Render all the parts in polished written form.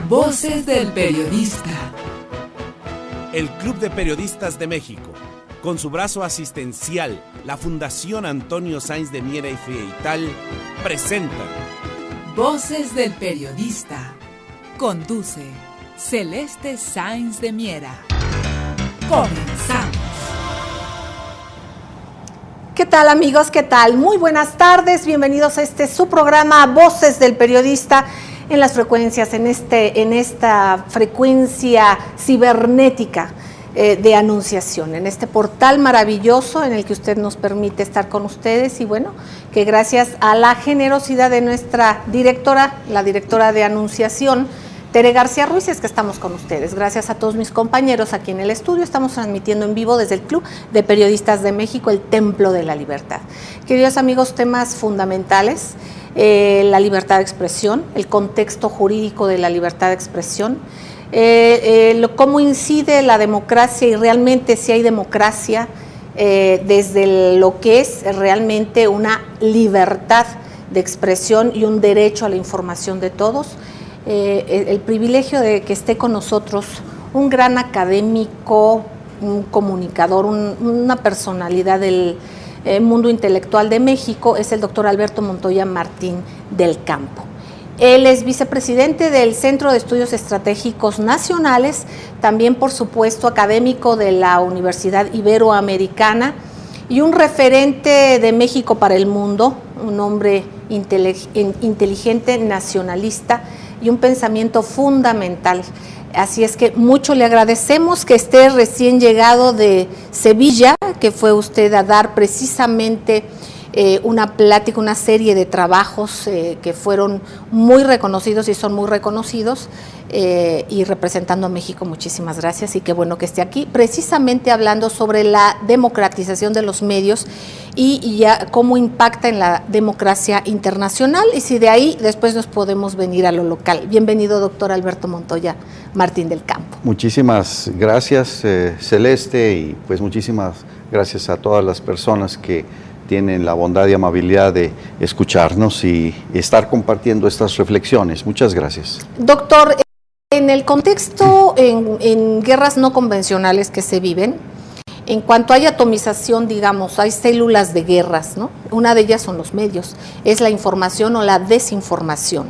Voces del Periodista. El Club de Periodistas de México, con su brazo asistencial, la Fundación Antonio Sáenz de Miera y Frietal, presenta Voces del Periodista. Conduce Celeste Sáenz de Miera. Comenzamos. ¿Qué tal, amigos? ¿Qué tal? Muy buenas tardes, bienvenidos a su programa Voces del Periodista en las frecuencias, en esta frecuencia cibernética de Anunciación, en este portal maravilloso en el que usted nos permite estar con ustedes y bueno, que gracias a la generosidad de nuestra directora, la directora de Anunciación, Tere García Ruiz, es que estamos con ustedes. Gracias a todos mis compañeros aquí en el estudio, estamos transmitiendo en vivo desde el Club de Periodistas de México, el Templo de la Libertad. Queridos amigos, temas fundamentales, la libertad de expresión, el contexto jurídico de la libertad de expresión, cómo incide la democracia y realmente si hay democracia desde lo que es realmente una libertad de expresión y un derecho a la información de todos. El privilegio de que esté con nosotros un gran académico, un comunicador, una personalidad del mundo intelectual de México, es el doctor Alberto Montoya Martín del Campo. Él es vicepresidente del Centro de Estudios Estratégicos Nacionales, también por supuesto académico de la Universidad Iberoamericana y un referente de México para el mundo, un hombre inteligente, nacionalista y un pensamiento fundamental. Así es que mucho le agradecemos que esté recién llegado de Sevilla, que fue usted a dar precisamente una plática, una serie de trabajos que fueron muy reconocidos y son muy reconocidos y representando a México. Muchísimas gracias y qué bueno que esté aquí, precisamente hablando sobre la democratización de los medios y ya cómo impacta en la democracia internacional y si de ahí después nos podemos venir a lo local. Bienvenido, doctor Alberto Montoya Martín del Campo. Muchísimas gracias, Celeste, y pues muchísimas gracias a todas las personas que tienen la bondad y amabilidad de escucharnos y estar compartiendo estas reflexiones. Muchas gracias. Doctor, en el contexto, en guerras no convencionales que se viven, en cuanto hay atomización, digamos, hay células de guerras, ¿no? Una de ellas son los medios, es la información o la desinformación,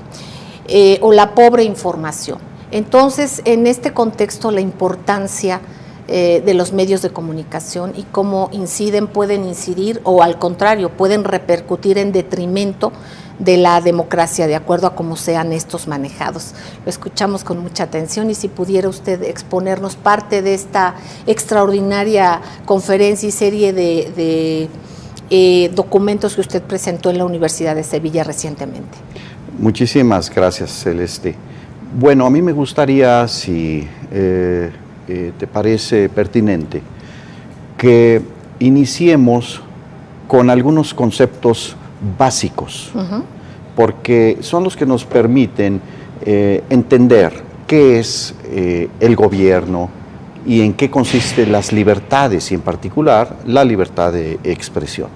o la pobre información. Entonces, en este contexto, la importancia de los medios de comunicación y cómo pueden incidir o al contrario, pueden repercutir en detrimento de la democracia, de acuerdo a cómo sean estos manejados. Lo escuchamos con mucha atención y si pudiera usted exponernos parte de esta extraordinaria conferencia y serie de documentos que usted presentó en la Universidad de Sevilla recientemente. Muchísimas gracias, Celeste. Bueno, a mí me gustaría, si te parece pertinente, que iniciemos con algunos conceptos básicos, porque son los que nos permiten entender qué es el gobierno y en qué consisten las libertades, y en particular la libertad de expresión.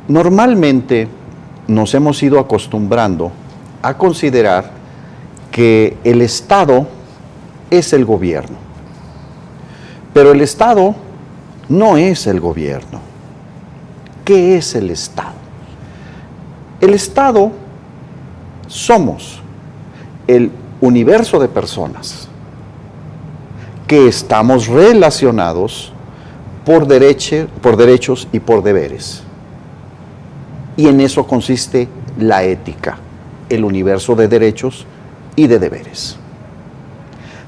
Normalmente nos hemos ido acostumbrando a considerar que el Estado es el gobierno, pero el Estado no es el gobierno. ¿Qué es el Estado? El Estado somos el universo de personas que estamos relacionados por derechos y por deberes. Y en eso consiste la ética, el universo de derechos y de deberes.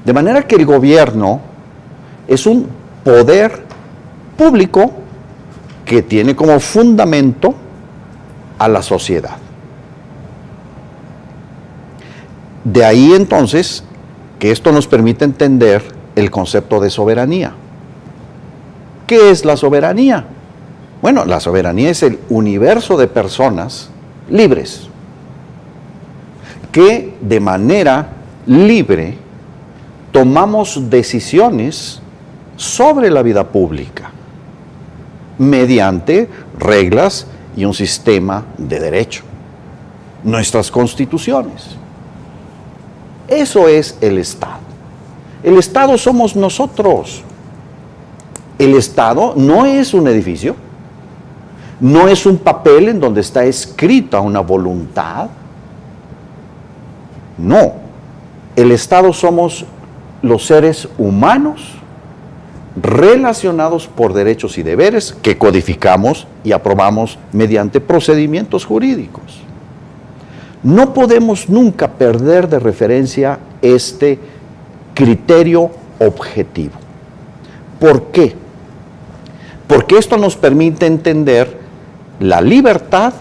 De manera que el gobierno es un poder público que tiene como fundamento a la sociedad. De ahí entonces que esto nos permite entender el concepto de soberanía. ¿Qué es la soberanía? Bueno, la soberanía es el universo de personas libres que de manera libre tomamos decisiones sobre la vida pública mediante reglas y un sistema de derecho, nuestras constituciones. Eso es el Estado. El Estado somos nosotros. El Estado no es un edificio, no es un papel en donde está escrita una voluntad. No, el Estado somos los seres humanos relacionados por derechos y deberes que codificamos y aprobamos mediante procedimientos jurídicos. No podemos nunca perder de referencia este criterio objetivo. ¿Por qué? Porque esto nos permite entender la libertad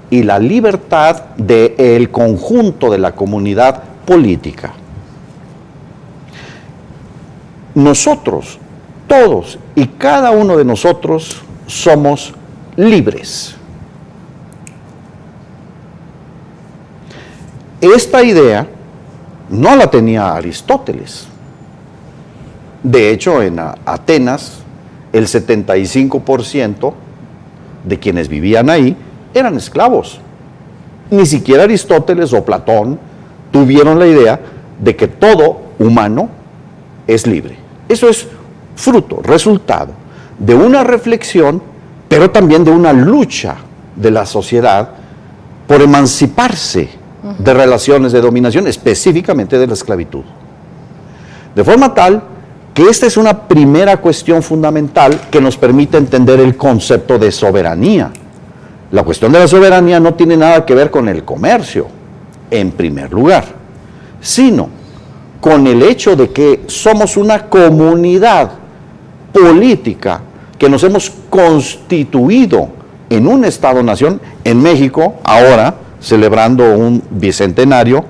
y la libertad del conjunto de la comunidad política. Nosotros, todos y cada uno de nosotros, somos libres. Esta idea no la tenía Aristóteles. De hecho, en Atenas, el 75% de quienes vivían ahí eran esclavos. Ni siquiera Aristóteles o Platón tuvieron la idea de que todo humano es libre. Eso es fruto, resultado de una reflexión, pero también de una lucha de la sociedad por emanciparse de relaciones de dominación, específicamente de la esclavitud. De forma tal que esta es una primera cuestión fundamental que nos permite entender el concepto de soberanía. La cuestión de la soberanía no tiene nada que ver con el comercio, en primer lugar, sino con el hecho de que somos una comunidad política que nos hemos constituido en un Estado-nación, en México, ahora celebrando un bicentenario,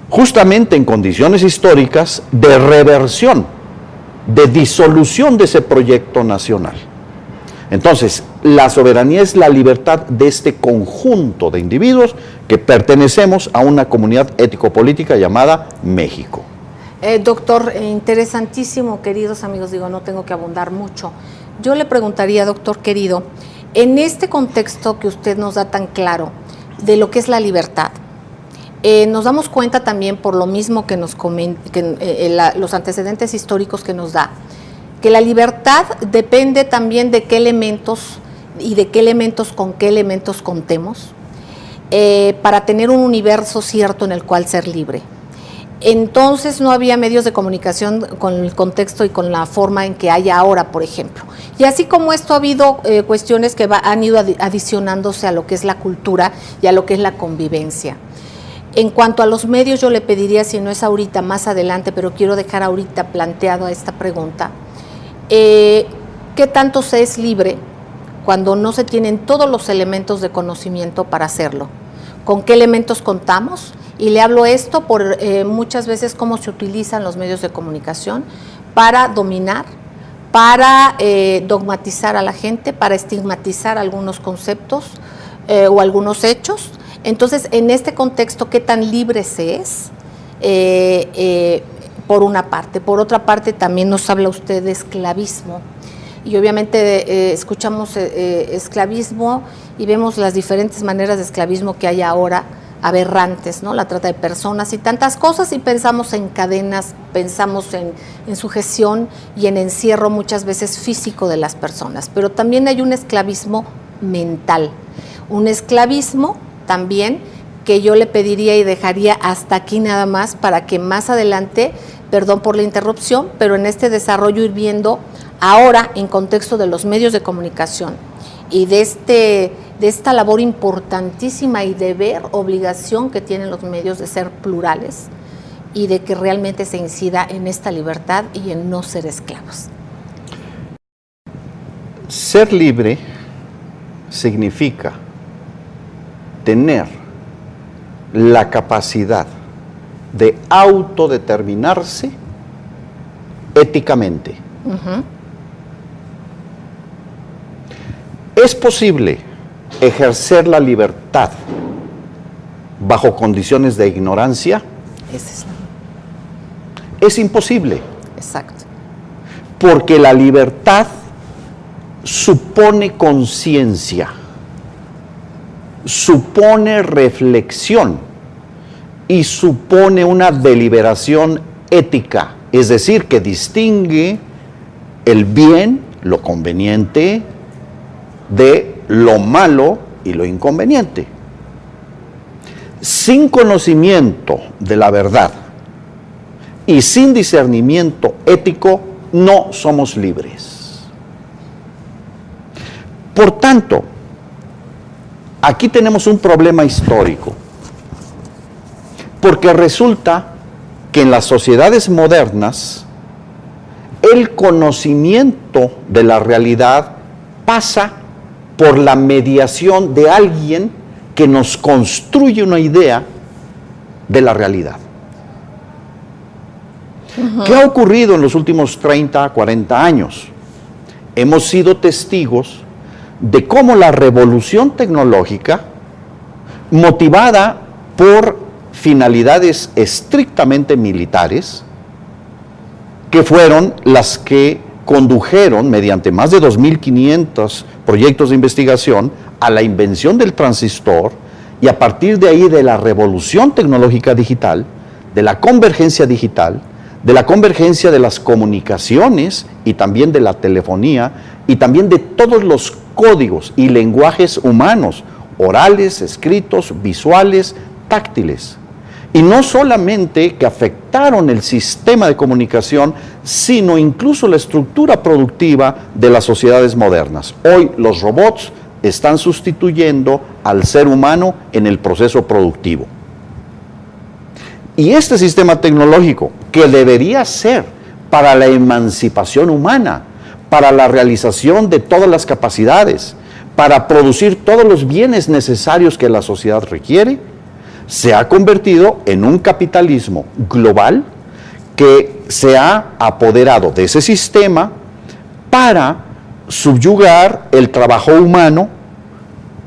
justamente en condiciones históricas de reversión, de disolución de ese proyecto nacional. Entonces, la soberanía es la libertad de este conjunto de individuos que pertenecemos a una comunidad ético-política llamada México. Doctor, interesantísimo, queridos amigos, digo, no tengo que abundar mucho. Yo le preguntaría, doctor querido, en este contexto que usted nos da tan claro de lo que es la libertad, nos damos cuenta también por lo mismo que nos los antecedentes históricos que nos da, que la libertad depende también de qué elementos y de qué elementos con qué elementos contemos para tener un universo cierto en el cual ser libre. Entonces no había medios de comunicación con el contexto y con la forma en que hay ahora, por ejemplo. Y así como esto ha habido cuestiones que han ido adicionándose a lo que es la cultura y a lo que es la convivencia. En cuanto a los medios, yo le pediría, si no es ahorita, más adelante, pero quiero dejar ahorita planteado esta pregunta, ¿qué tanto se es libre cuando no se tienen todos los elementos de conocimiento para hacerlo? ¿Con qué elementos contamos? Y le hablo esto por muchas veces cómo se utilizan los medios de comunicación para dominar, para dogmatizar a la gente, para estigmatizar algunos conceptos o algunos hechos. Entonces, en este contexto, ¿qué tan libre se es? Por una parte. Por otra parte, también nos habla usted de esclavismo. Y obviamente escuchamos esclavismo y vemos las diferentes maneras de esclavismo que hay ahora, aberrantes, ¿no? La trata de personas y tantas cosas, y pensamos en cadenas, pensamos en sujeción y en encierro muchas veces físico de las personas. Pero también hay un esclavismo mental, un esclavismo también que yo le pediría y dejaría hasta aquí nada más para que más adelante, perdón por la interrupción, pero en este desarrollo ir viendo ahora en contexto de los medios de comunicación y de esta labor importantísima y deber, obligación que tienen los medios de ser plurales y de que realmente se incida en esta libertad y en no ser esclavos. Ser libre significa tener la capacidad de autodeterminarse éticamente. ¿Es posible ejercer la libertad bajo condiciones de ignorancia? Es imposible. Exacto. Porque la libertad supone conciencia, supone reflexión. y supone una deliberación ética, es decir, que distingue el bien, lo conveniente, de lo malo y lo inconveniente. Sin conocimiento de la verdad y sin discernimiento ético, no somos libres. Por tanto, aquí tenemos un problema histórico, porque resulta que en las sociedades modernas el conocimiento de la realidad pasa por la mediación de alguien que nos construye una idea de la realidad. ¿Qué ha ocurrido en los últimos 30, 40 años? Hemos sido testigos de cómo la revolución tecnológica, motivada por finalidades estrictamente militares, que fueron las que condujeron, mediante más de 2.500 proyectos de investigación, a la invención del transistor, y a partir de ahí de la revolución tecnológica digital, de la convergencia digital, de la convergencia de las comunicaciones y también de la telefonía, y también de todos los códigos y lenguajes humanos, orales, escritos, visuales, táctiles. Y no solamente que afectaron el sistema de comunicación, sino incluso la estructura productiva de las sociedades modernas. Hoy los robots están sustituyendo al ser humano en el proceso productivo. Y este sistema tecnológico, que debería ser para la emancipación humana, para la realización de todas las capacidades, para producir todos los bienes necesarios que la sociedad requiere, se ha convertido en un capitalismo global que se ha apoderado de ese sistema para subyugar el trabajo humano,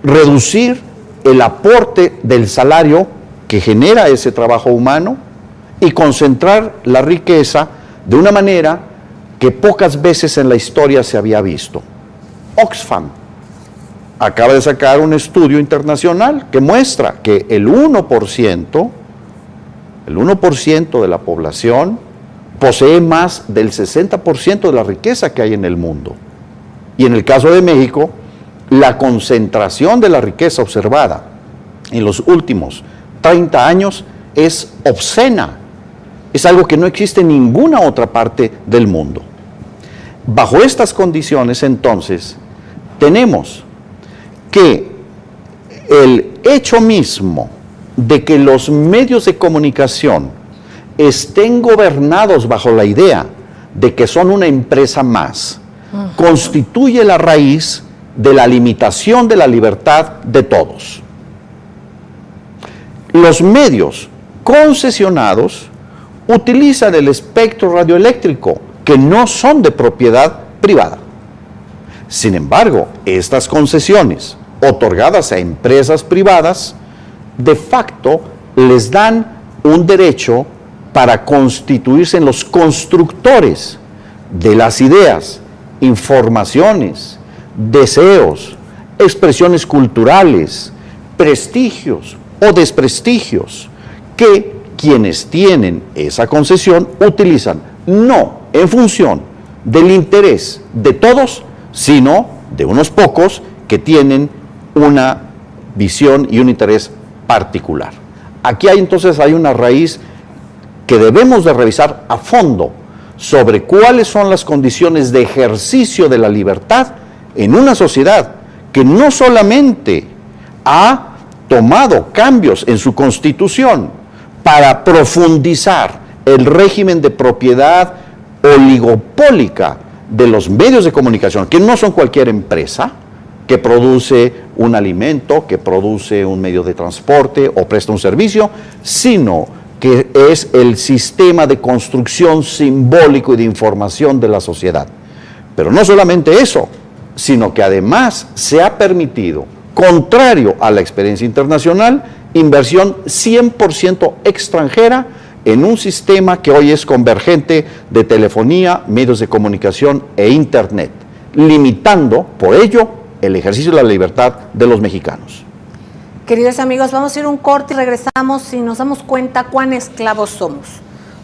reducir el aporte del salario que genera ese trabajo humano y concentrar la riqueza de una manera que pocas veces en la historia se había visto. Oxfam acaba de sacar un estudio internacional que muestra que el 1% de la población posee más del 60% de la riqueza que hay en el mundo. Y en el caso de México, la concentración de la riqueza observada en los últimos 30 años es obscena. Es algo que no existe en ninguna otra parte del mundo. Bajo estas condiciones, entonces, tenemos que el hecho mismo de que los medios de comunicación estén gobernados bajo la idea de que son una empresa más, constituye la raíz de la limitación de la libertad de todos. Los medios concesionados utilizan el espectro radioeléctrico, que no son de propiedad privada. Sin embargo, estas concesiones otorgadas a empresas privadas, de facto les dan un derecho para constituirse en los constructores de las ideas, informaciones, deseos, expresiones culturales, prestigios o desprestigios que quienes tienen esa concesión utilizan, no en función del interés de todos, sino de unos pocos que tienen una visión y un interés particular. Aquí entonces hay una raíz que debemos de revisar a fondo sobre cuáles son las condiciones de ejercicio de la libertad en una sociedad que no solamente ha tomado cambios en su constitución para profundizar el régimen de propiedad oligopólica de los medios de comunicación, que no son cualquier empresa que produce un alimento, que produce un medio de transporte o presta un servicio, sino que es el sistema de construcción simbólico y de información de la sociedad. Pero no solamente eso, sino que además se ha permitido, contrario a la experiencia internacional, inversión 100% extranjera en un sistema que hoy es convergente de telefonía, medios de comunicación e internet, limitando por ello el ejercicio de la libertad de los mexicanos. Queridos amigos, vamos a ir un corte y regresamos y nos damos cuenta cuán esclavos somos.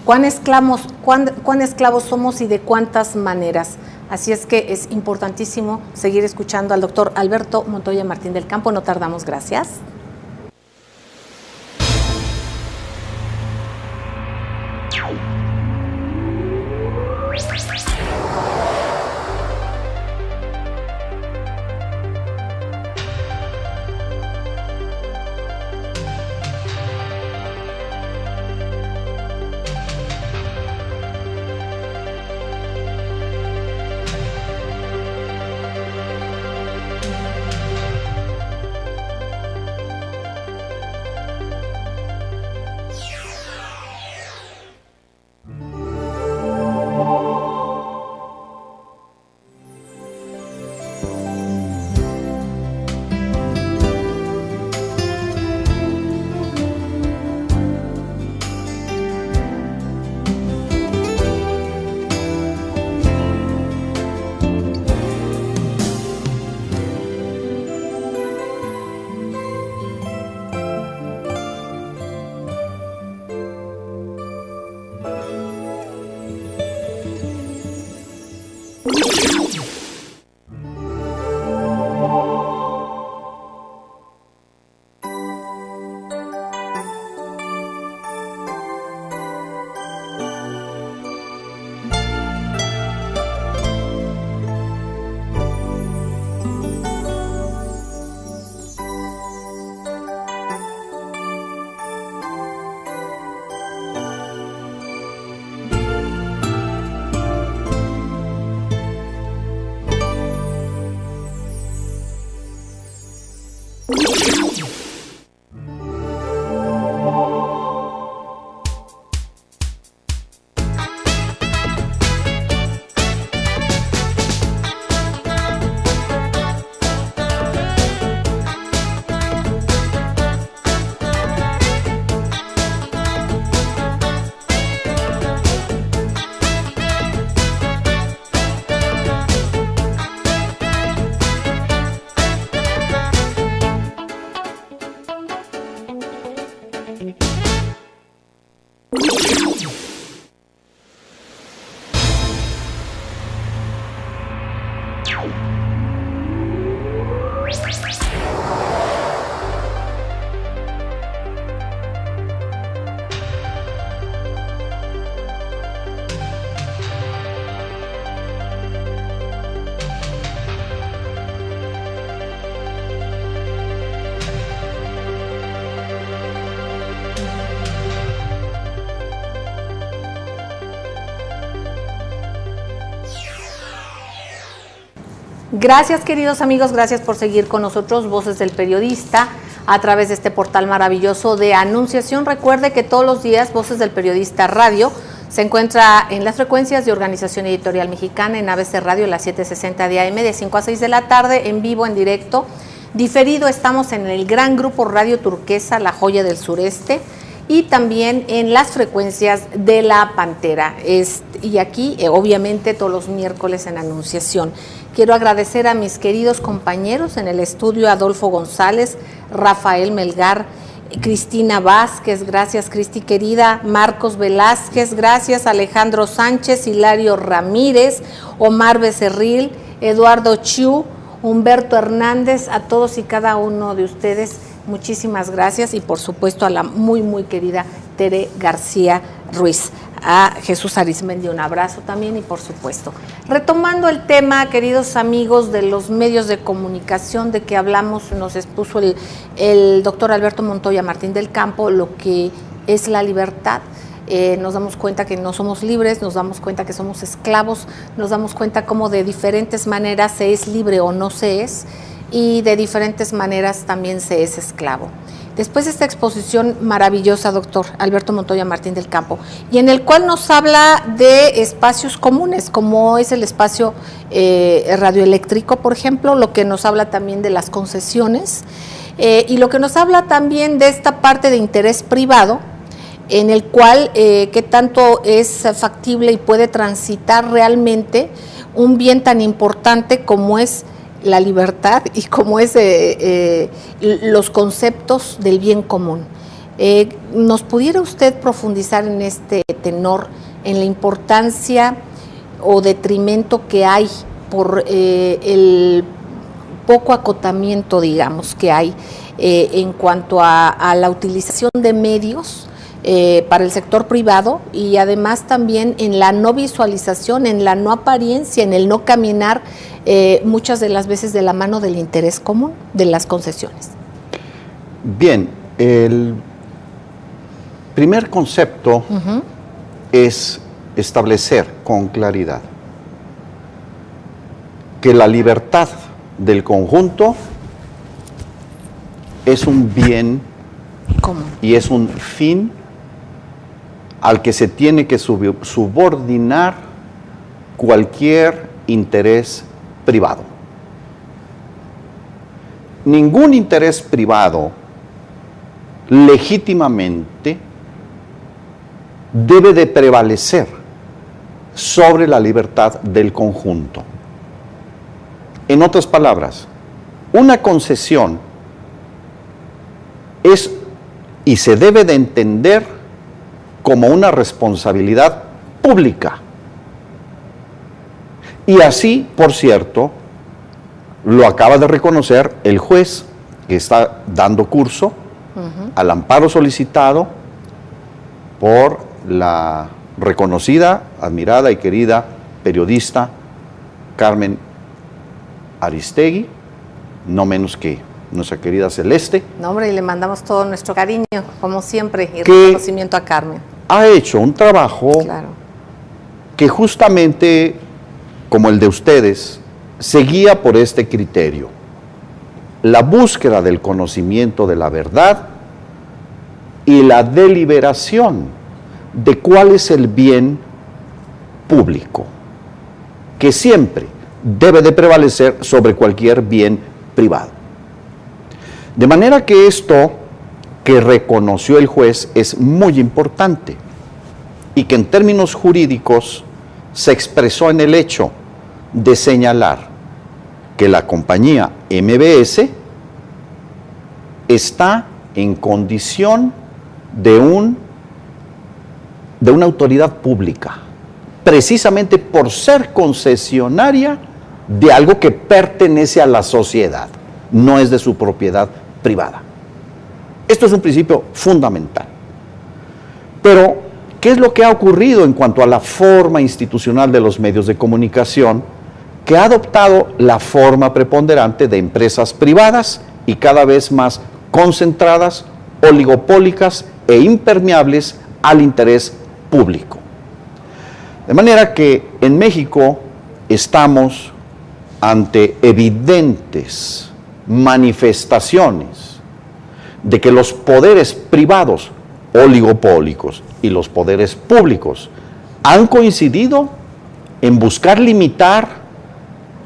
Cuán esclavos somos y de cuántas maneras. Así es que es importantísimo seguir escuchando al doctor Alberto Montoya Martín del Campo. No tardamos, gracias. Gracias, queridos amigos, gracias por seguir con nosotros, Voces del Periodista, a través de este portal maravilloso de Anunciación. Recuerde que todos los días Voces del Periodista Radio se encuentra en las frecuencias de Organización Editorial Mexicana, en ABC Radio, las 7:60 de AM, de 5 a 6 de la tarde, en vivo, en directo. Diferido estamos en el gran grupo Radio Turquesa, La Joya del Sureste, y también en las frecuencias de La Pantera. Y aquí, obviamente, todos los miércoles en Anunciación. Quiero agradecer a mis queridos compañeros en el estudio, Adolfo González, Rafael Melgar, Cristina Vázquez, gracias Cristi querida, Marcos Velázquez, gracias, Alejandro Sánchez, Hilario Ramírez, Omar Becerril, Eduardo Chiu, Humberto Hernández, a todos y cada uno de ustedes, muchísimas gracias, y por supuesto a la muy querida Tere García Ruiz. A Jesús Arismendi un abrazo también, y por supuesto, retomando el tema, queridos amigos de los medios de comunicación de que hablamos, nos expuso el doctor Alberto Montoya Martín del Campo, lo que es la libertad. Nos damos cuenta que no somos libres, nos damos cuenta que somos esclavos, nos damos cuenta cómo de diferentes maneras se es libre o no se es, y de diferentes maneras también se es esclavo. Después de esta exposición maravillosa, doctor Alberto Montoya Martín del Campo, y en el cual nos habla de espacios comunes, como es el espacio radioeléctrico, por ejemplo, lo que nos habla también de las concesiones, y lo que nos habla también de esta parte de interés privado, en el cual qué tanto es factible y puede transitar realmente un bien tan importante como es la libertad y cómo es los conceptos del bien común. ¿Nos pudiera usted profundizar en este tenor, en la importancia o detrimento que hay por el poco acotamiento, digamos, que hay en cuanto a la utilización de medios para el sector privado, y además también en la no visualización, en la no apariencia, en el no caminar muchas de las veces de la mano del interés común de las concesiones? Bien, el primer concepto es establecer con claridad que la libertad del conjunto es un bien y es un fin al que se tiene que subordinar cualquier interés privado. Ningún interés privado legítimamente debe de prevalecer sobre la libertad del conjunto. En otras palabras, una concesión es y se debe de entender como una responsabilidad pública. Y así, por cierto, lo acaba de reconocer el juez que está dando curso al amparo solicitado por la reconocida, admirada y querida periodista Carmen Aristegui, no menos que nuestra querida Celeste. No, hombre, y le mandamos todo nuestro cariño, como siempre, y reconocimiento a Carmen. Ha hecho un trabajo que justamente, como el de ustedes, se guía por este criterio: la búsqueda del conocimiento de la verdad y la deliberación de cuál es el bien público, que siempre debe de prevalecer sobre cualquier bien privado. De manera que esto que reconoció el juez es muy importante y que en términos jurídicos se expresó en el hecho de señalar que la compañía MBS está en condición de una autoridad pública, precisamente por ser concesionaria de algo que pertenece a la sociedad, no es de su propiedad privada. Esto es un principio fundamental. Pero, ¿qué es lo que ha ocurrido en cuanto a la forma institucional de los medios de comunicación, que ha adoptado la forma preponderante de empresas privadas y cada vez más concentradas, oligopólicas e impermeables al interés público? De manera que en México estamos ante evidentes manifestaciones de que los poderes privados oligopólicos y los poderes públicos han coincidido en buscar limitar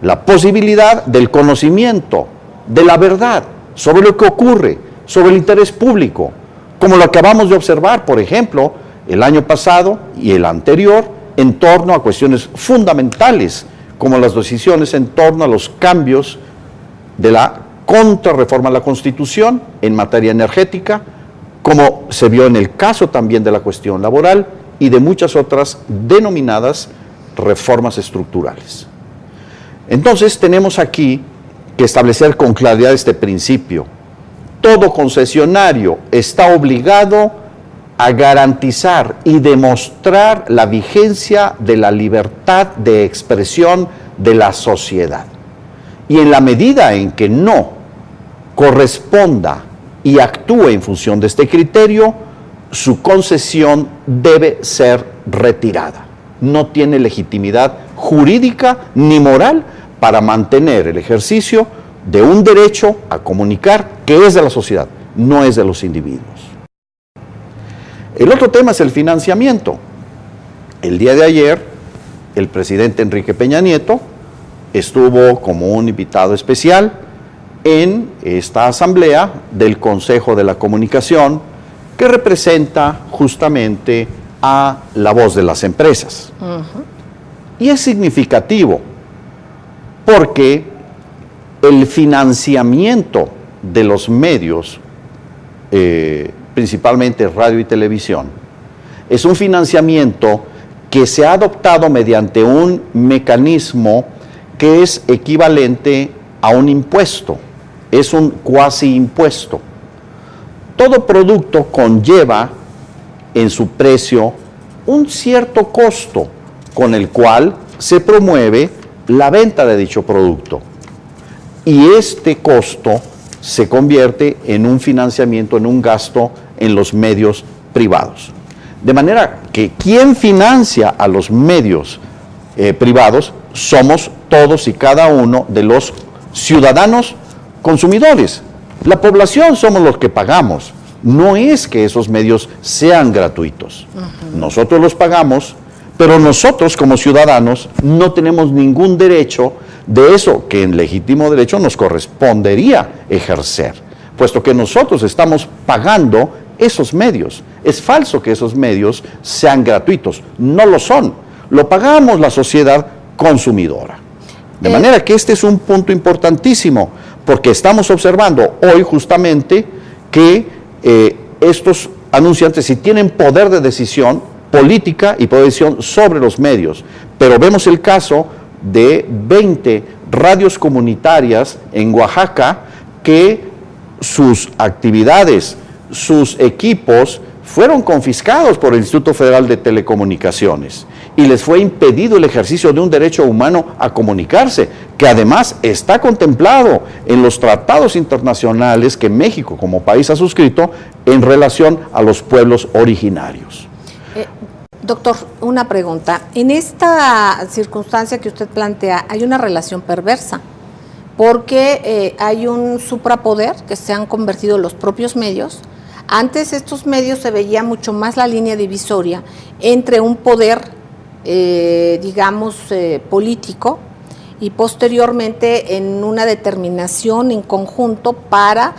la posibilidad del conocimiento de la verdad sobre lo que ocurre, sobre el interés público, como lo acabamos de observar, por ejemplo, el año pasado y el anterior, en torno a cuestiones fundamentales, como las decisiones en torno a los cambios de la contrarreforma a la Constitución en materia energética, como se vio en el caso también de la cuestión laboral y de muchas otras denominadas reformas estructurales. Entonces tenemos aquí que establecer con claridad este principio: todo concesionario está obligado a garantizar y demostrar la vigencia de la libertad de expresión de la sociedad. Y en la medida en que no corresponda y actúe en función de este criterio, su concesión debe ser retirada. No tiene legitimidad jurídica ni moral para mantener el ejercicio de un derecho a comunicar que es de la sociedad, no es de los individuos. El otro tema es el financiamiento. El día de ayer, el presidente Enrique Peña Nieto estuvo como un invitado especial en esta asamblea del Consejo de la Comunicación, que representa justamente a la voz de las empresas. Y es significativo porque el financiamiento de los medios, principalmente radio y televisión, es un financiamiento que se ha adoptado mediante un mecanismo que es equivalente a un impuesto, es un cuasi impuesto. Todo producto conlleva en su precio un cierto costo con el cual se promueve la venta de dicho producto. Y este costo se convierte en un financiamiento, en un gasto en los medios privados. De manera que quien financia a los medios privados somos todos y cada uno de los ciudadanos consumidores. La población somos los que pagamos. No es que esos medios sean gratuitos. Nosotros los pagamos, pero nosotros como ciudadanos no tenemos ningún derecho de eso que en legítimo derecho nos correspondería ejercer, puesto que nosotros estamos pagando esos medios. Es falso que esos medios sean gratuitos, no lo son. Lo pagamos la sociedad consumidora. De manera que este es un punto importantísimo, porque estamos observando hoy justamente que estos anunciantes sí tienen poder de decisión política y poder de decisión sobre los medios, pero vemos el caso de 20 radios comunitarias en Oaxaca que sus actividades, sus equipos fueron confiscados por el Instituto Federal de Telecomunicaciones y les fue impedido el ejercicio de un derecho humano a comunicarse, que además está contemplado en los tratados internacionales que México como país ha suscrito en relación a los pueblos originarios. Doctor, una pregunta. En esta circunstancia que usted plantea, hay una relación perversa, porque hay un suprapoder que se han convertido los propios medios. Antes estos medios se veía mucho más la línea divisoria entre un poder, político, y posteriormente en una determinación en conjunto para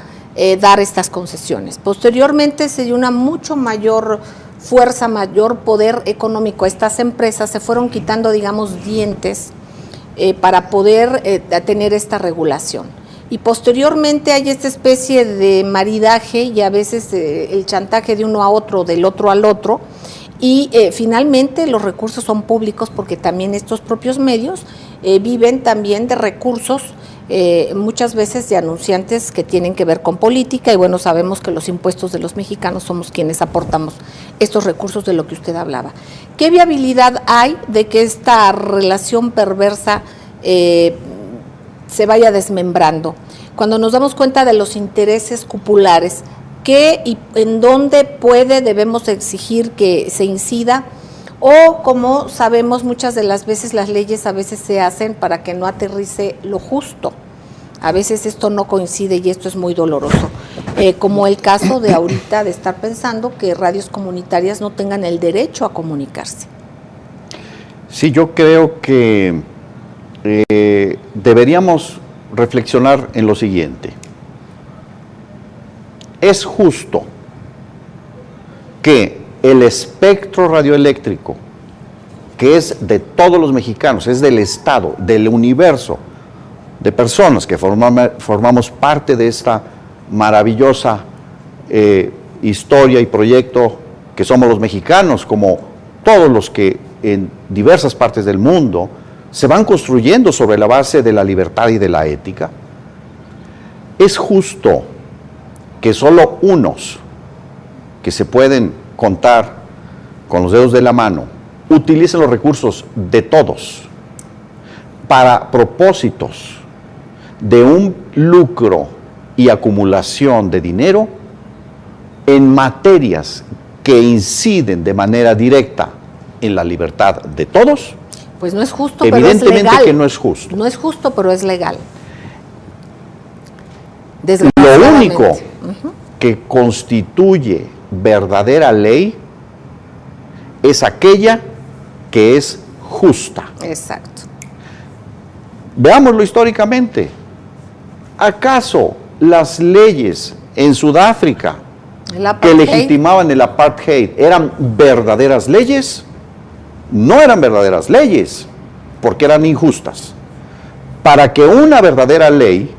dar estas concesiones. Posteriormente se dio una mucho mayor fuerza, mayor poder económico. Estas empresas se fueron quitando, dientes para poder tener esta regulación. Y posteriormente hay esta especie de maridaje y a veces el chantaje de uno a otro, del otro al otro, y finalmente los recursos son públicos porque también estos propios medios viven también de recursos, muchas veces de anunciantes que tienen que ver con política, y bueno, sabemos que los impuestos de los mexicanos somos quienes aportamos estos recursos de lo que usted hablaba. ¿Qué viabilidad hay de que esta relación perversa se vaya desmembrando? Cuando nos damos cuenta de los intereses cupulares, ¿qué y en dónde debemos exigir que se incida? O, como sabemos, muchas de las veces las leyes a veces se hacen para que no aterrice lo justo. A veces esto no coincide y esto es muy doloroso. Como el caso de ahorita de estar pensando que radios comunitarias no tengan el derecho a comunicarse. Sí, yo creo que deberíamos reflexionar en lo siguiente. Es justo que el espectro radioeléctrico, que es de todos los mexicanos, es del Estado, del universo de personas que formamos parte de esta maravillosa historia y proyecto que somos los mexicanos, como todos los que en diversas partes del mundo se van construyendo sobre la base de la libertad y de la ética. Es justo que solo unos, que se pueden contar con los dedos de la mano, utilicen los recursos de todos para propósitos de un lucro y acumulación de dinero en materias que inciden de manera directa en la libertad de todos. Pues no es justo, evidentemente, pero es legal. Que no es justo. No es justo, pero es legal. Lo único que constituye verdadera ley es aquella que es justa. Exacto. Veámoslo históricamente. ¿Acaso las leyes en Sudáfrica que legitimaban el apartheid eran verdaderas leyes? No eran verdaderas leyes, porque eran injustas. para que una verdadera ley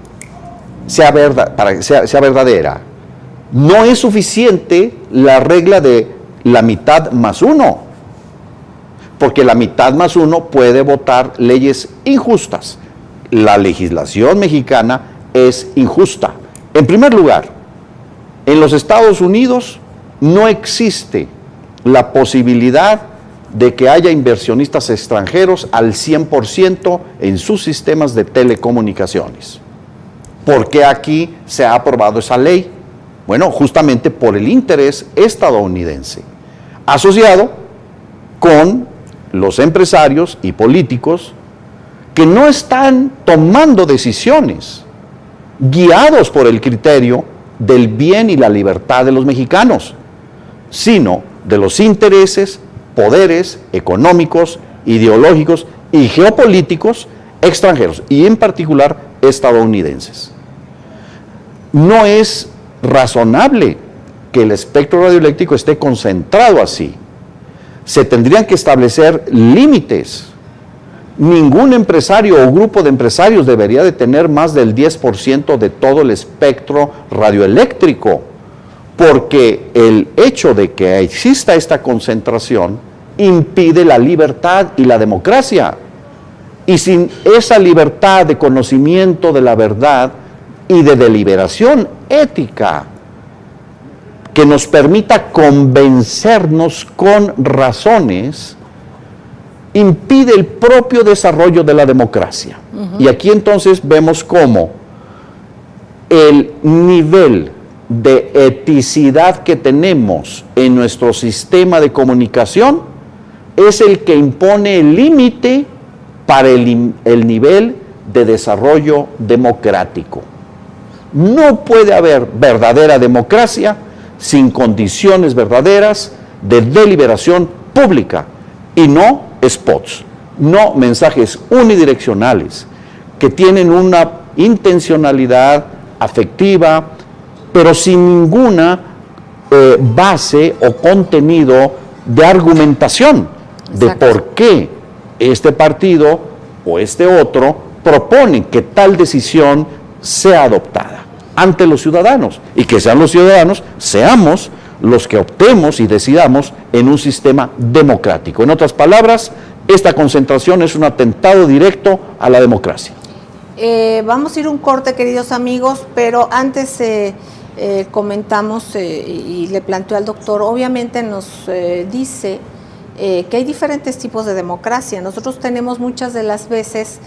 para que sea verdadera, no es suficiente la regla de la mitad más uno, porque la mitad más uno puede votar leyes injustas. La legislación mexicana es injusta. En primer lugar, en los Estados Unidos no existe la posibilidad de que haya inversionistas extranjeros al 100% en sus sistemas de telecomunicaciones. ¿Por qué aquí se ha aprobado esa ley? Bueno, justamente por el interés estadounidense, asociado con los empresarios y políticos que no están tomando decisiones guiados por el criterio del bien y la libertad de los mexicanos, sino de los intereses, poderes económicos, ideológicos y geopolíticos extranjeros, y en particular estadounidenses. No es razonable que el espectro radioeléctrico esté concentrado así. Se tendrían que establecer límites. Ningún empresario o grupo de empresarios debería de tener más del 10% de todo el espectro radioeléctrico, porque el hecho de que exista esta concentración impide la libertad y la democracia. Y sin esa libertad de conocimiento de la verdad y de deliberación ética que nos permita convencernos con razones, impide el propio desarrollo de la democracia. Y aquí entonces vemos cómo el nivel de eticidad que tenemos en nuestro sistema de comunicación es el que impone el límite para el nivel de desarrollo democrático. No puede haber verdadera democracia sin condiciones verdaderas de deliberación pública y no spots, no mensajes unidireccionales que tienen una intencionalidad afectiva, pero sin ninguna base o contenido de argumentación. Exacto. De por qué este partido o este otro proponen que tal decisión sea adoptada ante los ciudadanos, y que sean los ciudadanos, seamos los que optemos y decidamos en un sistema democrático. En otras palabras, esta concentración es un atentado directo a la democracia. Vamos a ir un corte, queridos amigos, pero antes comentamos y le planteo al doctor, obviamente nos dice que hay diferentes tipos de democracia. Nosotros tenemos muchas de las veces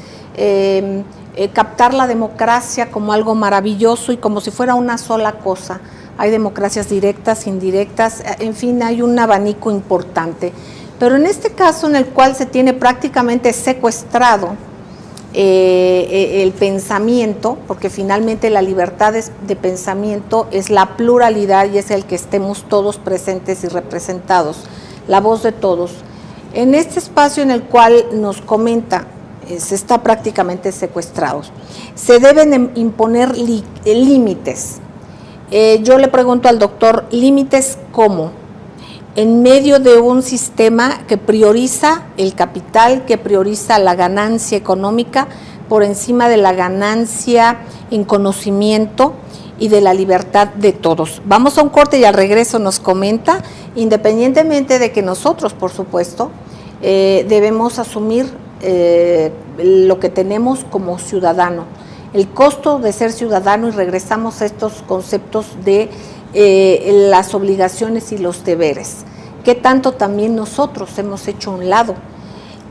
captar la democracia como algo maravilloso y como si fuera una sola cosa. Hay democracias directas, indirectas, en fin, hay un abanico importante. Pero en este caso en el cual se tiene prácticamente secuestrado el pensamiento, porque finalmente la libertad de pensamiento es la pluralidad y es el que estemos todos presentes y representados, la voz de todos. En este espacio en el cual nos comenta, se está prácticamente secuestrados. Se deben imponer límites. Yo le pregunto al doctor, ¿límites cómo? En medio de un sistema que prioriza el capital, que prioriza la ganancia económica por encima de la ganancia en conocimiento y de la libertad de todos. Vamos a un corte y al regreso nos comenta, independientemente de que nosotros, por supuesto, debemos asumir lo que tenemos como ciudadano, el costo de ser ciudadano, y regresamos a estos conceptos de las obligaciones y los deberes. ¿Qué tanto también nosotros hemos hecho a un lado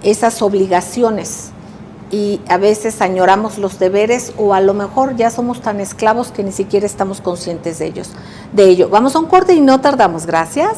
esas obligaciones y a veces añoramos los deberes, o a lo mejor ya somos tan esclavos que ni siquiera estamos conscientes de ello? Vamos a un corte y no tardamos. Gracias.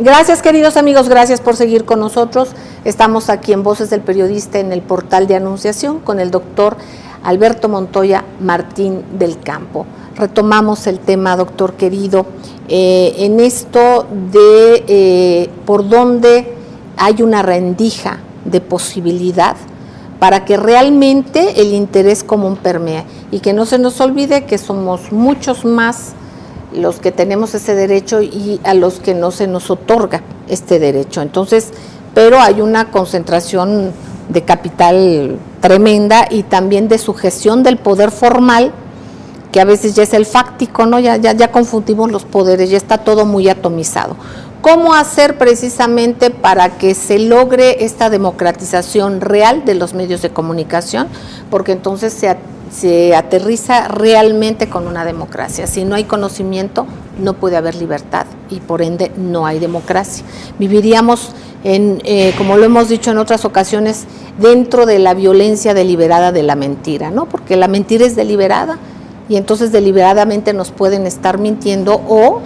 Gracias, queridos amigos, gracias por seguir con nosotros. Estamos aquí en Voces del Periodista en el portal de Anunciación con el doctor Alberto Montoya Martín del Campo. Retomamos el tema, doctor querido, en esto de por dónde hay una rendija de posibilidad para que realmente el interés común permee y que no se nos olvide que somos muchos más los que tenemos ese derecho y a los que no se nos otorga este derecho. Entonces, pero hay una concentración de capital tremenda y también de sujeción del poder formal, que a veces ya es el fáctico, ¿no? Ya confundimos los poderes, ya está todo muy atomizado. ¿Cómo hacer precisamente para que se logre esta democratización real de los medios de comunicación? Porque entonces se aterriza realmente con una democracia. Si no hay conocimiento, no puede haber libertad y por ende no hay democracia. Viviríamos, como lo hemos dicho en otras ocasiones, dentro de la violencia deliberada de la mentira, ¿no? Porque la mentira es deliberada y entonces deliberadamente nos pueden estar mintiendo o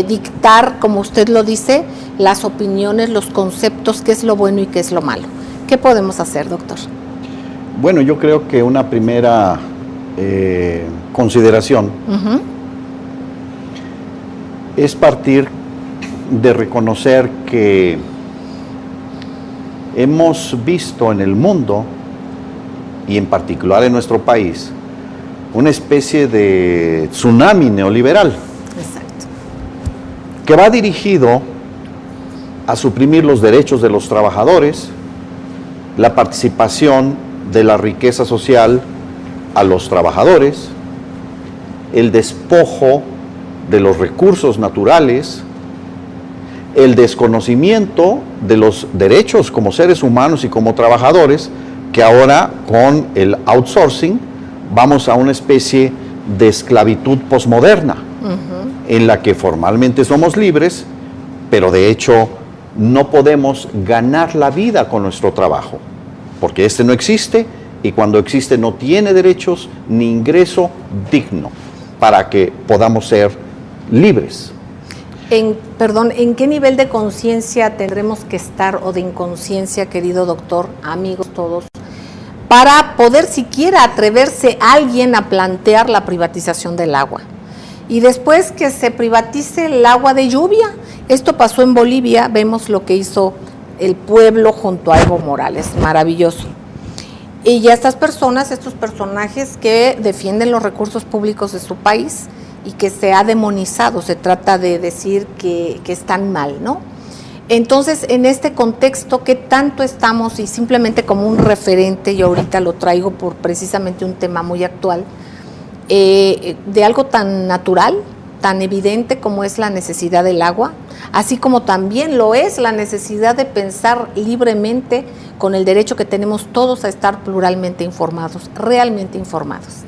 dictar, como usted lo dice, las opiniones, los conceptos, qué es lo bueno y qué es lo malo. ¿Qué podemos hacer, doctor? Bueno, yo creo que una primera consideración es partir de reconocer que hemos visto en el mundo, y en particular en nuestro país, una especie de tsunami neoliberal. Exacto. Que va dirigido a suprimir los derechos de los trabajadores, la participación de la riqueza social a los trabajadores, el despojo de los recursos naturales, el desconocimiento de los derechos como seres humanos y como trabajadores, que ahora con el outsourcing vamos a una especie de esclavitud posmoderna, en la que formalmente somos libres, pero de hecho no podemos ganar la vida con nuestro trabajo, porque este no existe y cuando existe no tiene derechos ni ingreso digno para que podamos ser libres. ¿En qué nivel de conciencia tendremos que estar o de inconsciencia, querido doctor, amigos todos, para poder siquiera atreverse alguien a plantear la privatización del agua? Y después que se privatice el agua de lluvia. Esto pasó en Bolivia, vemos lo que hizo el pueblo junto a Evo Morales, maravilloso. Y ya estas personas, estos personajes que defienden los recursos públicos de su país y que se ha demonizado, se trata de decir que están mal, ¿no? Entonces, en este contexto, ¿qué tanto estamos? Y simplemente como un referente, yo ahorita lo traigo por precisamente un tema muy actual, de algo tan natural, tan evidente como es la necesidad del agua, así como también lo es la necesidad de pensar libremente con el derecho que tenemos todos a estar pluralmente informados, realmente informados.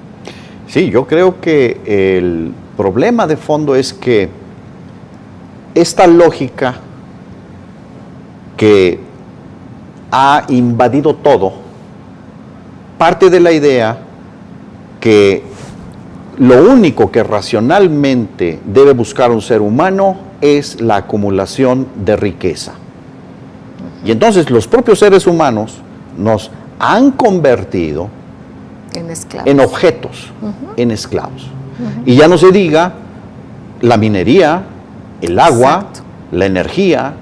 Sí, yo creo que el problema de fondo es que esta lógica que ha invadido todo parte de la idea que lo único que racionalmente debe buscar un ser humano es la acumulación de riqueza. Y entonces los propios seres humanos nos han convertido en objetos, en esclavos. Y ya no se diga la minería, el agua, la energía,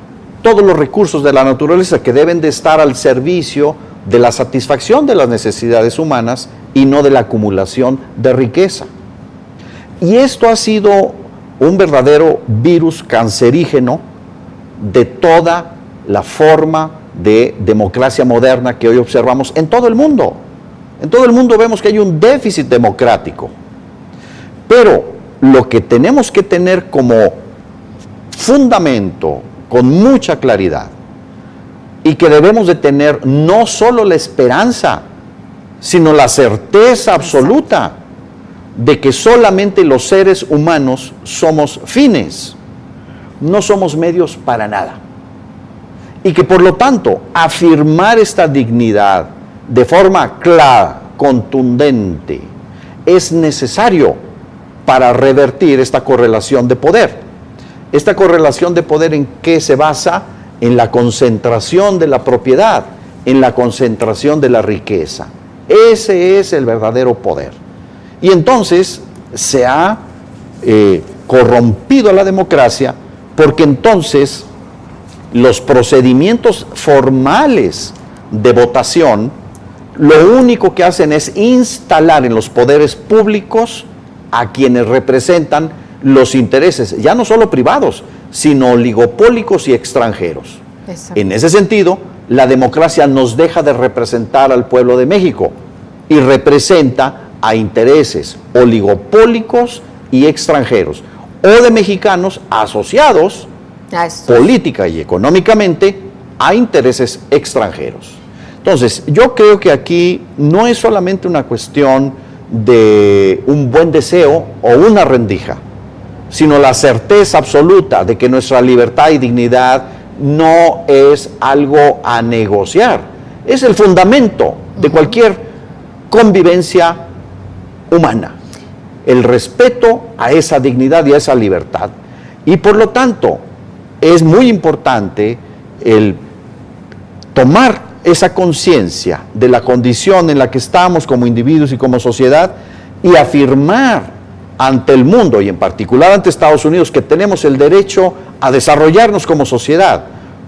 todos los recursos de la naturaleza que deben de estar al servicio de la satisfacción de las necesidades humanas y no de la acumulación de riqueza. Y esto ha sido un verdadero virus cancerígeno de toda la forma de democracia moderna que hoy observamos en todo el mundo. En todo el mundo vemos que hay un déficit democrático. Pero lo que tenemos que tener como fundamento, con mucha claridad, y que debemos de tener no solo la esperanza, sino la certeza absoluta de que solamente los seres humanos somos fines, no somos medios para nada. Y que por lo tanto, afirmar esta dignidad de forma clara, contundente, es necesario para revertir esta correlación de poder. Esta correlación de poder, ¿en qué se basa? En la concentración de la propiedad, en la concentración de la riqueza. Ese es el verdadero poder. Y entonces se ha corrompido la democracia, porque entonces los procedimientos formales de votación lo único que hacen es instalar en los poderes públicos a quienes representan los intereses, ya no solo privados, sino oligopólicos y extranjeros. Exacto. En ese sentido, la democracia nos deja de representar al pueblo de México y representa a intereses oligopólicos y extranjeros, o de mexicanos asociados política y económicamente a intereses extranjeros. Entonces, yo creo que aquí no es solamente una cuestión de un buen deseo o una rendija, sino la certeza absoluta de que nuestra libertad y dignidad no es algo a negociar. Es el fundamento de cualquier convivencia humana, el respeto a esa dignidad y a esa libertad. Y por lo tanto, es muy importante el tomar esa conciencia de la condición en la que estamos como individuos y como sociedad y afirmar ante el mundo y en particular ante Estados Unidos que tenemos el derecho a desarrollarnos como sociedad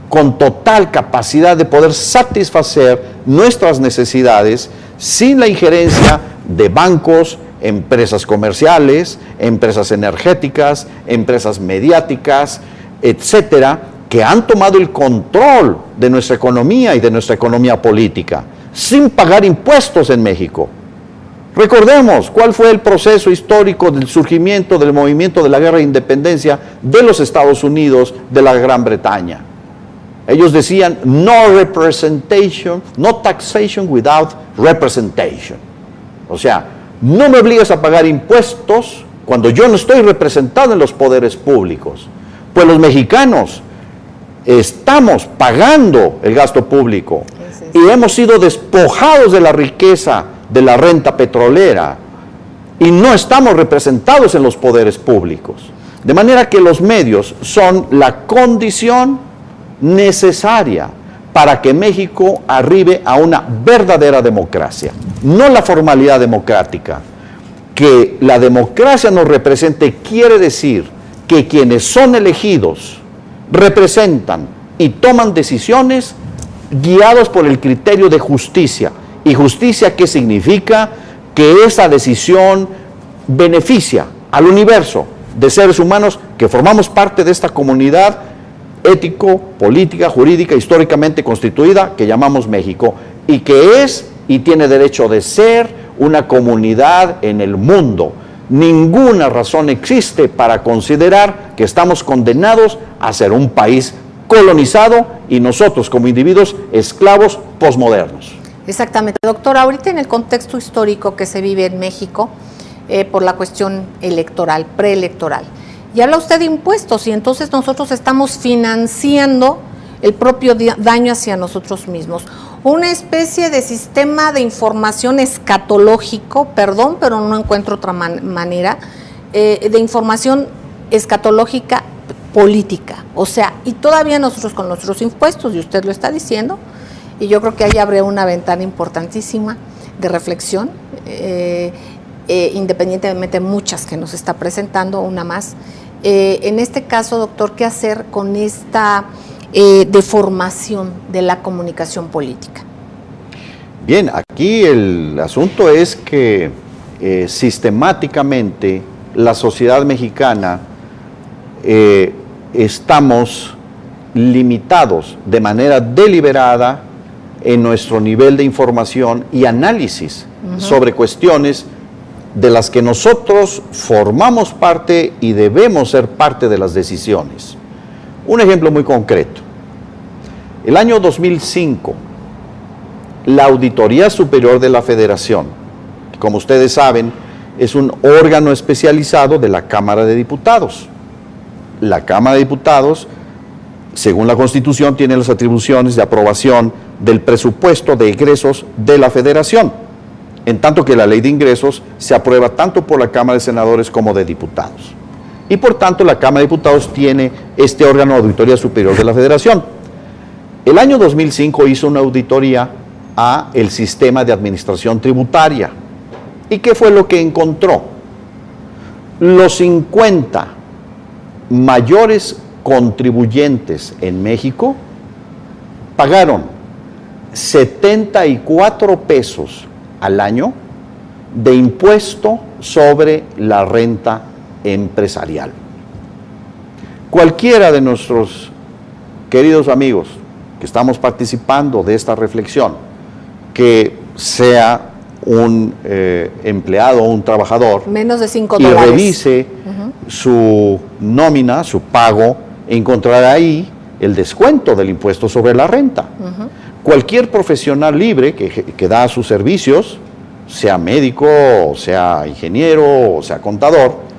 con total capacidad de poder satisfacer nuestras necesidades sin la injerencia de bancos, empresas comerciales, empresas energéticas, empresas mediáticas, etcétera, que han tomado el control de nuestra economía y de nuestra economía política, sin pagar impuestos en México. Recordemos cuál fue el proceso histórico del surgimiento del movimiento de la guerra de independencia de los Estados Unidos de la Gran Bretaña. Ellos decían, no representation, no taxation without representation. O sea, no me obligas a pagar impuestos cuando yo no estoy representado en los poderes públicos. Pues los mexicanos estamos pagando el gasto público y hemos sido despojados de la riqueza de la renta petrolera y no estamos representados en los poderes públicos. De manera que los medios son la condición necesaria para que México arribe a una verdadera democracia, no la formalidad democrática. Que la democracia nos represente quiere decir que quienes son elegidos representan y toman decisiones guiados por el criterio de justicia. ¿Y justicia qué significa? Que esa decisión beneficia al universo de seres humanos que formamos parte de esta comunidad ético, política, jurídica, históricamente constituida que llamamos México y que es y tiene derecho de ser una comunidad en el mundo. Ninguna razón existe para considerar que estamos condenados a ser un país colonizado y nosotros como individuos esclavos posmodernos. Exactamente, doctor. Ahorita en el contexto histórico que se vive en México por la cuestión electoral, preelectoral, y habla usted de impuestos y entonces nosotros estamos financiando el propio daño hacia nosotros mismos. Una especie de sistema de información escatológico, perdón, pero no encuentro otra manera, de información escatológica política. O sea, y todavía nosotros con nuestros impuestos, y usted lo está diciendo, y yo creo que ahí abre una ventana importantísima de reflexión, independientemente de muchas que nos está presentando, una más. En este caso, doctor, ¿qué hacer con esta deformación de la comunicación política? Bien, aquí el asunto es que sistemáticamente la sociedad mexicana estamos limitados de manera deliberada en nuestro nivel de información y análisis sobre cuestiones de las que nosotros formamos parte y debemos ser parte de las decisiones. Un ejemplo muy concreto. El año 2005, la Auditoría Superior de la Federación, que como ustedes saben, es un órgano especializado de la Cámara de Diputados. La Cámara de Diputados, según la Constitución, tiene las atribuciones de aprobación del presupuesto de egresos de la Federación, en tanto que la Ley de Ingresos se aprueba tanto por la Cámara de Senadores como de Diputados. y por tanto la Cámara de Diputados tiene este órgano de auditoría superior de la Federación. El año 2005 hizo una auditoría a el sistema de administración tributaria. ¿Y qué fue lo que encontró? Los 50 mayores contribuyentes en México pagaron 74 pesos al año de impuesto sobre la renta empresarial. Cualquiera de nuestros queridos amigos que estamos participando de esta reflexión, que sea un empleado o un trabajador, menos de $5, y revise su nómina, su pago, encontrará ahí el descuento del impuesto sobre la renta. Cualquier profesional libre que da sus servicios, sea médico, o sea ingeniero, o sea contador,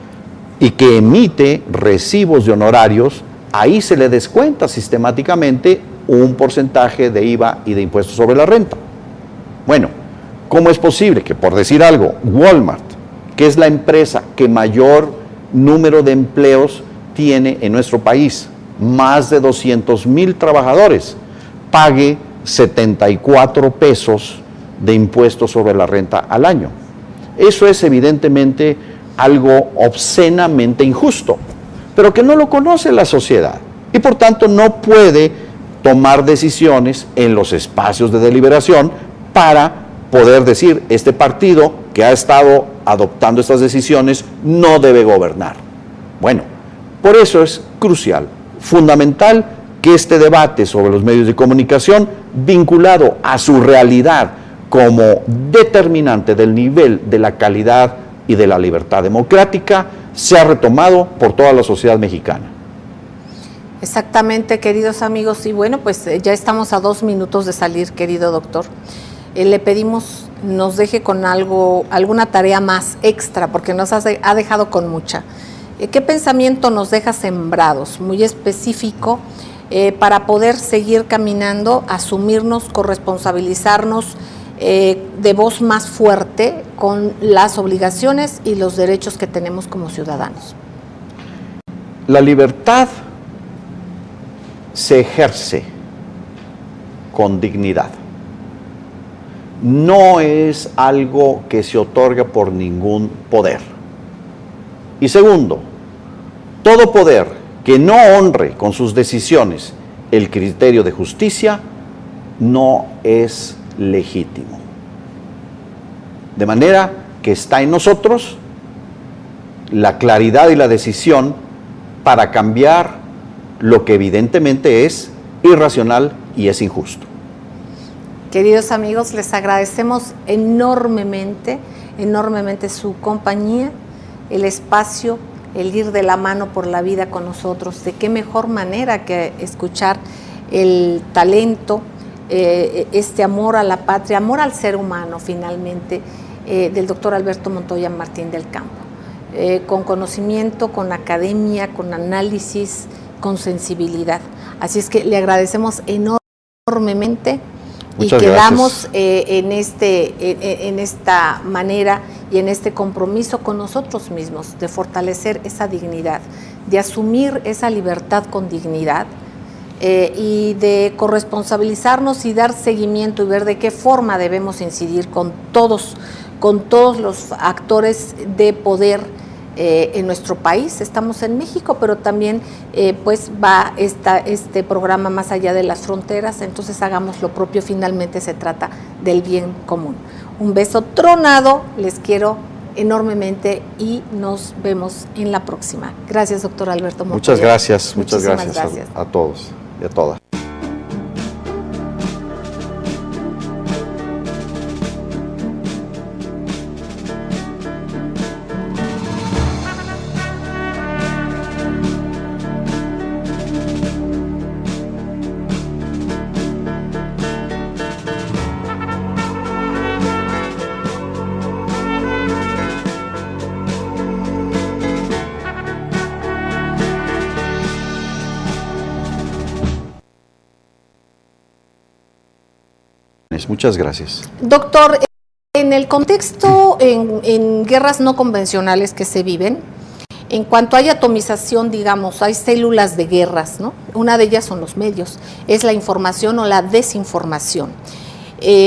y que emite recibos de honorarios, ahí se le descuenta sistemáticamente un porcentaje de IVA y de impuestos sobre la renta. Bueno, ¿cómo es posible que, por decir algo, Walmart, que es la empresa que mayor número de empleos tiene en nuestro país, más de 200,000 trabajadores, pague 74 pesos de impuestos sobre la renta al año? Eso es evidentemente algo obscenamente injusto, pero que no lo conoce la sociedad y por tanto no puede tomar decisiones en los espacios de deliberación para poder decir, este partido que ha estado adoptando estas decisiones no debe gobernar. Bueno, por eso es crucial, fundamental, que este debate sobre los medios de comunicación, vinculado a su realidad como determinante del nivel de la calidad y de la libertad democrática, sea retomado por toda la sociedad mexicana. Exactamente, queridos amigos, y bueno, pues ya estamos a 2 minutos de salir, querido doctor. Le pedimos nos deje con alguna tarea más extra, porque nos ha dejado con mucha. ¿Qué pensamiento nos deja sembrados? Muy específico, para poder seguir caminando, asumirnos, corresponsabilizarnos de voz más fuerte con las obligaciones y los derechos que tenemos como ciudadanos. La libertad se ejerce con dignidad. No es algo que se otorga por ningún poder. Y segundo, todo poder que no honre con sus decisiones el criterio de justicia no es legítimo. De manera que está en nosotros la claridad y la decisión para cambiar lo que evidentemente es irracional y es injusto. Queridos amigos, les agradecemos enormemente su compañía, el espacio, el ir de la mano por la vida con nosotros. De qué mejor manera que escuchar el talento, este amor a la patria, amor al ser humano finalmente, del doctor Alberto Montoya Martín del Campo. Con conocimiento, con academia, con análisis, con sensibilidad. Así es que le agradecemos enormemente. Muchas y quedamos en esta manera y en este compromiso con nosotros mismos de fortalecer esa dignidad, de asumir esa libertad con dignidad y de corresponsabilizarnos y dar seguimiento y ver de qué forma debemos incidir con todos los actores de poder en nuestro país. Estamos en México, pero también pues va este programa más allá de las fronteras, entonces hagamos lo propio, finalmente se trata del bien común. Un beso tronado, les quiero enormemente y nos vemos en la próxima. Gracias, doctor Alberto Montoya. Muchas gracias, muchas gracias a todos y a todas. Muchas gracias. Doctor, en el contexto, en guerras no convencionales que se viven, En cuanto hay atomización, digamos, hay células de guerras, ¿no? Una de ellas son los medios, es la información o la desinformación,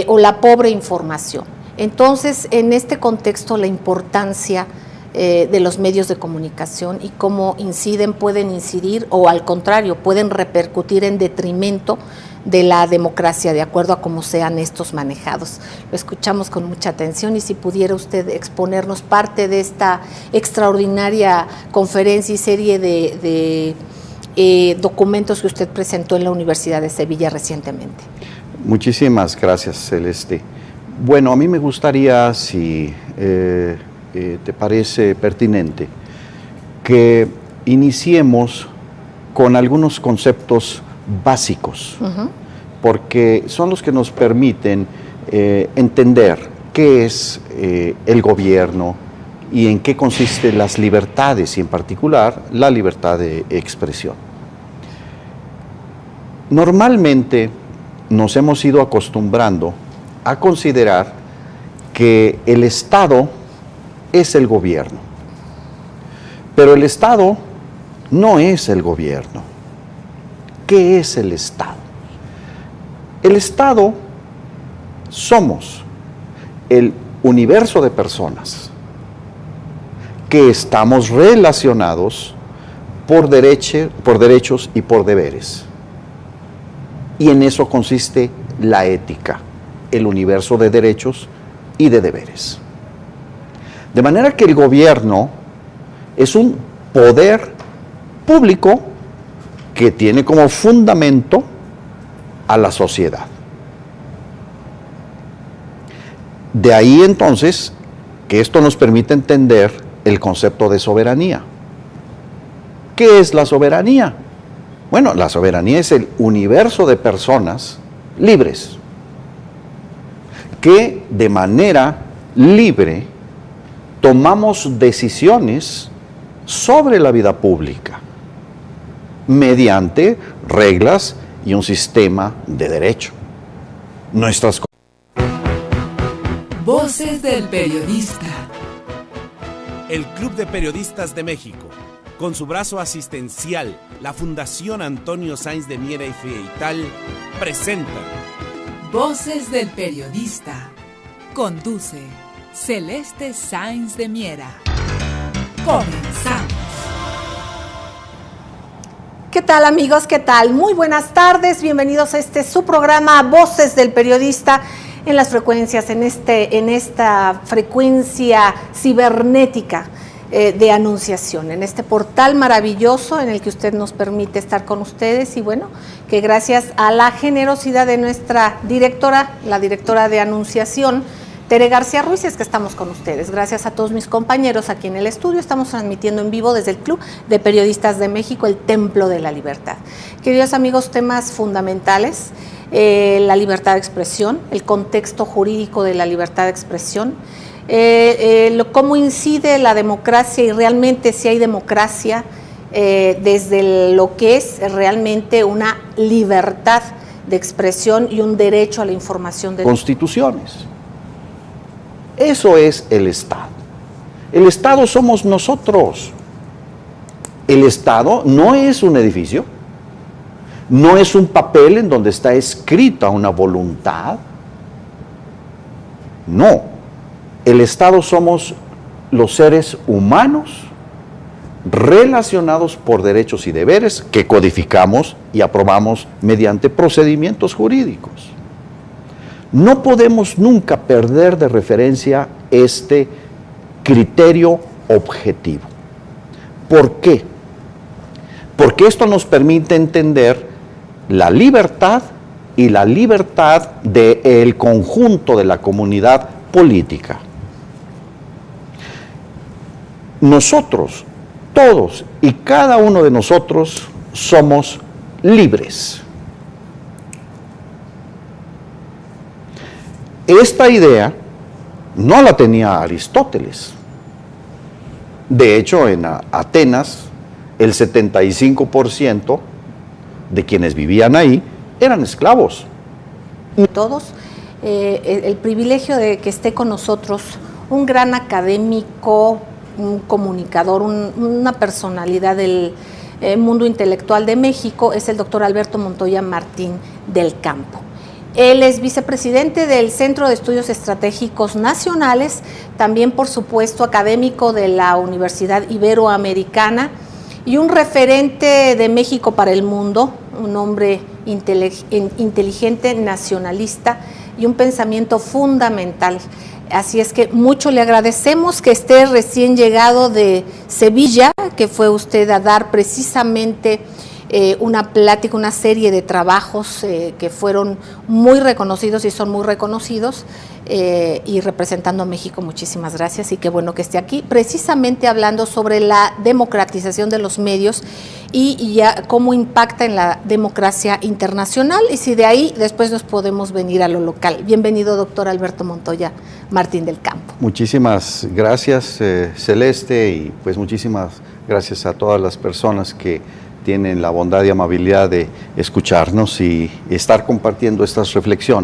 o la pobre información. Entonces, en este contexto, la importancia de los medios de comunicación y cómo inciden, pueden incidir o al contrario, pueden repercutir en detrimento de la democracia, de acuerdo a cómo sean estos manejados. Lo escuchamos con mucha atención y si pudiera usted exponernos parte de esta extraordinaria conferencia y serie de documentos que usted presentó en la Universidad de Sevilla recientemente. Muchísimas gracias, Celeste. Bueno, a mí me gustaría, si te parece pertinente, que iniciemos con algunos conceptos básicos, porque son los que nos permiten entender qué es el gobierno y en qué consisten las libertades, y en particular la libertad de expresión. Normalmente nos hemos ido acostumbrando a considerar que el Estado es el gobierno, pero el Estado no es el gobierno. ¿Qué es el Estado? El Estado somos el universo de personas que estamos relacionados por derechos y por deberes. Y en eso consiste la ética, el universo de derechos y de deberes. De manera que el gobierno es un poder público que tiene como fundamento a la sociedad. De ahí entonces que esto nos permite entender el concepto de soberanía. ¿Qué es la soberanía? Bueno, la soberanía es el universo de personas libres que de manera libre tomamos decisiones sobre la vida pública mediante reglas y un sistema de derecho. Nuestras Voces del periodista. El Club de Periodistas de México, con su brazo asistencial, la Fundación Antonio Sáenz de Miera y Feital, presenta Voces del periodista. Conduce Celeste Sáenz de Miera. Comenzamos. ¿Qué tal, amigos? ¿Qué tal? Muy buenas tardes, bienvenidos a su programa Voces del Periodista en las frecuencias, en esta frecuencia cibernética de anunciación, en este portal maravilloso en el que usted nos permite estar con ustedes y bueno, que gracias a la generosidad de nuestra directora, la directora de anunciación, Tere García Ruiz, es que estamos con ustedes. Gracias a todos mis compañeros aquí en el estudio, estamos transmitiendo en vivo desde el Club de Periodistas de México, el Templo de la Libertad. Queridos amigos, temas fundamentales, la libertad de expresión, el contexto jurídico de la libertad de expresión, cómo incide la democracia y realmente si hay democracia desde lo que es realmente una libertad de expresión y un derecho a la información de constituciones. Eso es el Estado. El Estado somos nosotros. El Estado no es un edificio, no es un papel en donde está escrita una voluntad. No. El Estado somos los seres humanos relacionados por derechos y deberes que codificamos y aprobamos mediante procedimientos jurídicos. No podemos nunca perder de referencia este criterio objetivo. ¿Por qué? Porque esto nos permite entender la libertad y la libertad del conjunto de la comunidad política. Nosotros, todos y cada uno de nosotros somos libres. Esta idea no la tenía Aristóteles. De hecho, en Atenas, el 75% de quienes vivían ahí eran esclavos. Todos, el privilegio de que esté con nosotros un gran académico, un comunicador, una personalidad del mundo intelectual de México, es el doctor Alberto Montoya Martín del Campo. Él es vicepresidente del Centro de Estudios Estratégicos Nacionales, también por supuesto académico de la Universidad Iberoamericana y un referente de México para el mundo, un hombre inteligente, nacionalista y un pensamiento fundamental. Así es que mucho le agradecemos que esté recién llegado de Sevilla, que fue usted a dar precisamente una plática, una serie de trabajos que fueron muy reconocidos y son muy reconocidos, y representando a México. Muchísimas gracias y qué bueno que esté aquí, precisamente hablando sobre la democratización de los medios y ya cómo impacta en la democracia internacional, y si de ahí después nos podemos venir a lo local. Bienvenido, doctor Alberto Montoya Martín del Campo. Muchísimas gracias, Celeste, y pues muchísimas gracias a todas las personas que tienen la bondad y amabilidad de escucharnos y estar compartiendo estas reflexiones.